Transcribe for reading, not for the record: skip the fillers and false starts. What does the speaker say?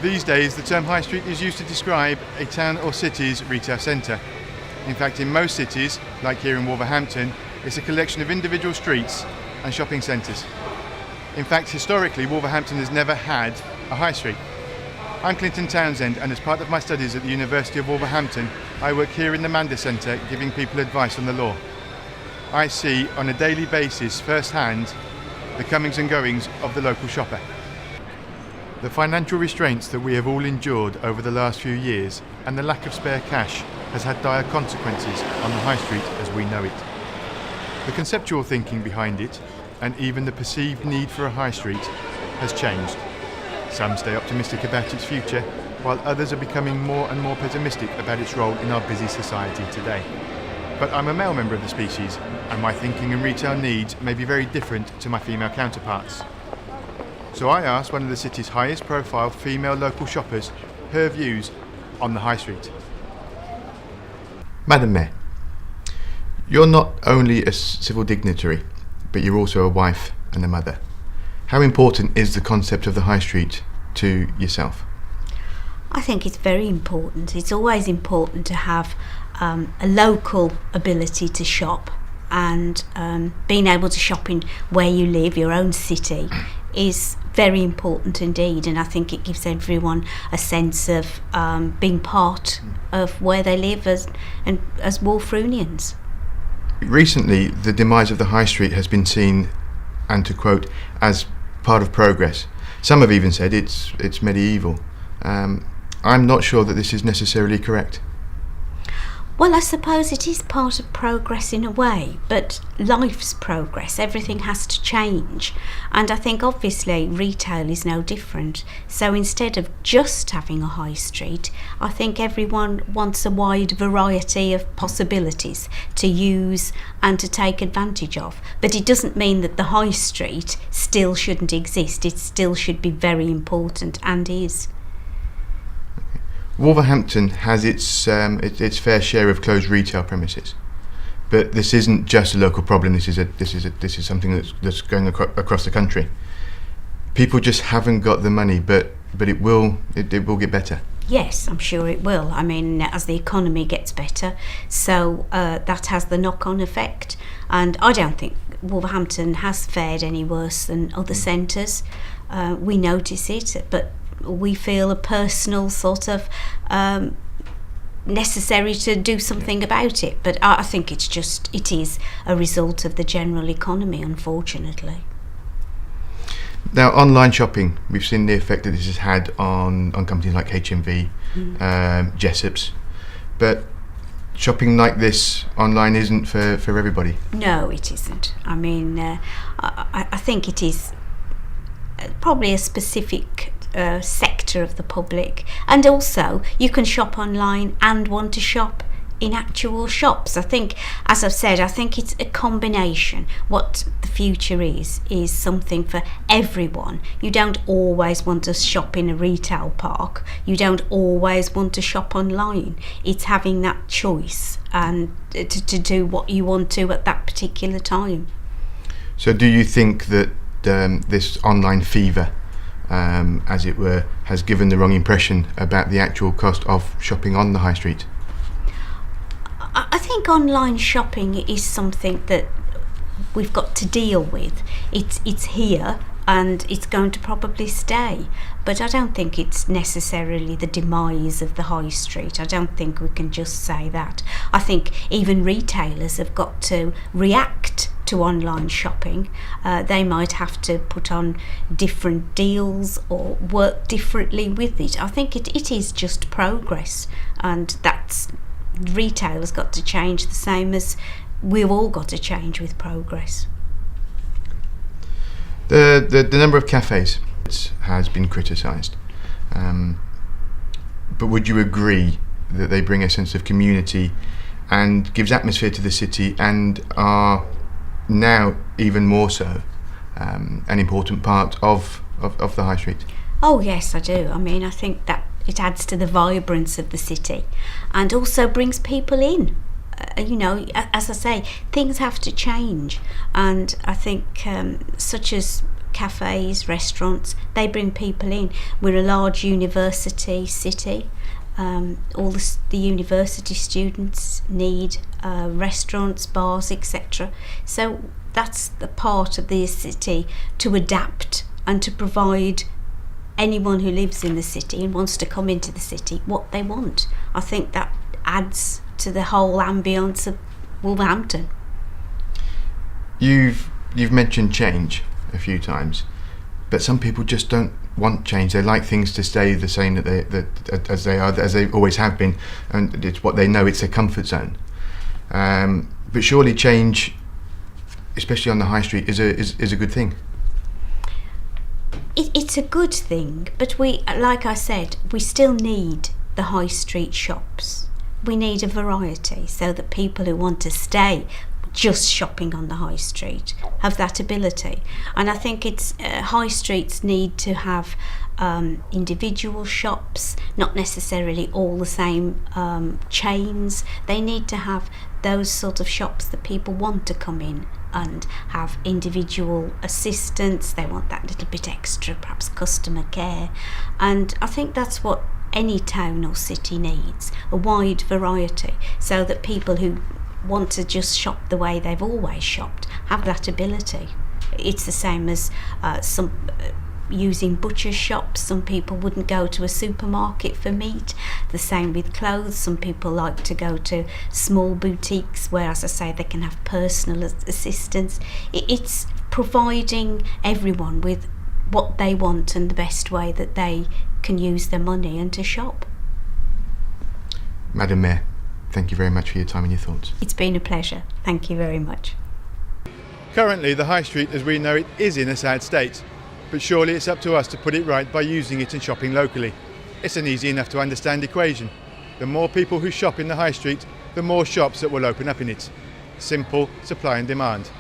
These days, the term high street is used to describe a town or city's retail centre. In fact, in most cities, like here in Wolverhampton, it's a collection of individual streets and shopping centres. In fact, historically, Wolverhampton has never had a high street. I'm Clinton Townsend, and as part of my studies at the University of Wolverhampton, I work here in the Mander Centre giving people advice on the law. I see on a daily basis firsthand the comings and goings of the local shopper. The financial restraints that we have all endured over the last few years and the lack of spare cash has had dire consequences on the high street as we know it. The conceptual thinking behind it, and even the perceived need for a high street, has changed. Some stay optimistic about its future, while others are becoming more and more pessimistic about its role in our busy society today. But I'm a male member of the species, and my thinking and retail needs may be very different to my female counterparts. So I asked one of the city's highest profile female local shoppers her views on the high street. Madam Mayor, you're not only a civil dignitary, but you're also a wife and a mother. How important is the concept of the high street to yourself? I think it's very important. It's always important to have a local ability to shop, and being able to shop in where you live, your own city, is very important indeed, and I think it gives everyone a sense of being part of where they live as Wolfrunians. Recently, the demise of the high street has been seen, and to quote, as part of progress. Some have even said it's medieval. I'm not sure that this is necessarily correct. Well, I suppose it is part of progress in a way, but life's progress, everything has to change. And I think obviously retail is no different. So instead of just having a high street, I think everyone wants a wide variety of possibilities to use and to take advantage of. But it doesn't mean that the high street still shouldn't exist. It still should be very important, and is. Wolverhampton has its fair share of closed retail premises, but this isn't just a local problem. This is something that's going across the country. People just haven't got the money, but it will get better. Yes, I'm sure it will. I mean, as the economy gets better, so that has the knock-on effect. And I don't think Wolverhampton has fared any worse than other centres. We notice it, but we feel a personal sort of necessary to do something about it. But I think it is a result of the general economy, unfortunately. Now, online shopping, we've seen the effect that this has had on companies like HMV, Jessop's, but shopping like this online isn't for everybody. No, it isn't. I mean, I think it is probably a specific sector of the public, and also you can shop online and want to shop in actual shops. I think, as I've said, I think it's a combination. What the future is something for everyone. You don't always want to shop in a retail park, you don't always want to shop online. It's having that choice and to do what you want to at that particular time. So do you think that this online fever, as it were, has given the wrong impression about the actual cost of shopping on the high street? I think online shopping is something that we've got to deal with. It's here and it's going to probably stay, but I don't think it's necessarily the demise of the high street. I don't think we can just say that. I think even retailers have got to react to online shopping. They might have to put on different deals or work differently with it. I think it is just progress, and that's retail has got to change the same as we've all got to change with progress. The number of cafes has been criticised, but would you agree that they bring a sense of community and gives atmosphere to the city, and are now even more so an important part of the high street? Oh yes, I do. I mean, I think that it adds to the vibrance of the city and also brings people in. As I say, things have to change, and I think such as cafes, restaurants, they bring people in. We're a large university city. All the university students need restaurants, bars, etc. So that's the part of the city to adapt and to provide anyone who lives in the city and wants to come into the city what they want. I think that adds to the whole ambience of Wolverhampton. You've mentioned change a few times, but some people just don't want change. They like things to stay the same as they always have been, and it's what they know. It's their comfort zone. But surely change, especially on the high street, is a good thing. It's a good thing, but we, like I said, we still need the high street shops. We need a variety so that people who want to stay just shopping on the high street have that ability. And I think it's high streets need to have individual shops, not necessarily all the same chains. They need to have those sort of shops that people want to come in and have individual assistance. They want that little bit extra, perhaps customer care. And I think that's what any town or city needs, a wide variety, so that people who want to just shop the way they've always shopped have that ability. It's the same as using butcher shops. Some people wouldn't go to a supermarket for meat. The same with clothes. Some people like to go to small boutiques where, as I say, they can have personal assistance. It's providing everyone with what they want and the best way that they can use their money and to shop. Madam Mayor, thank you very much for your time and your thoughts. It's been a pleasure. Thank you very much. Currently, the high street as we know it is in a sad state, but surely it's up to us to put it right by using it and shopping locally. It's an easy enough to understand equation. The more people who shop in the high street, the more shops that will open up in it. Simple supply and demand.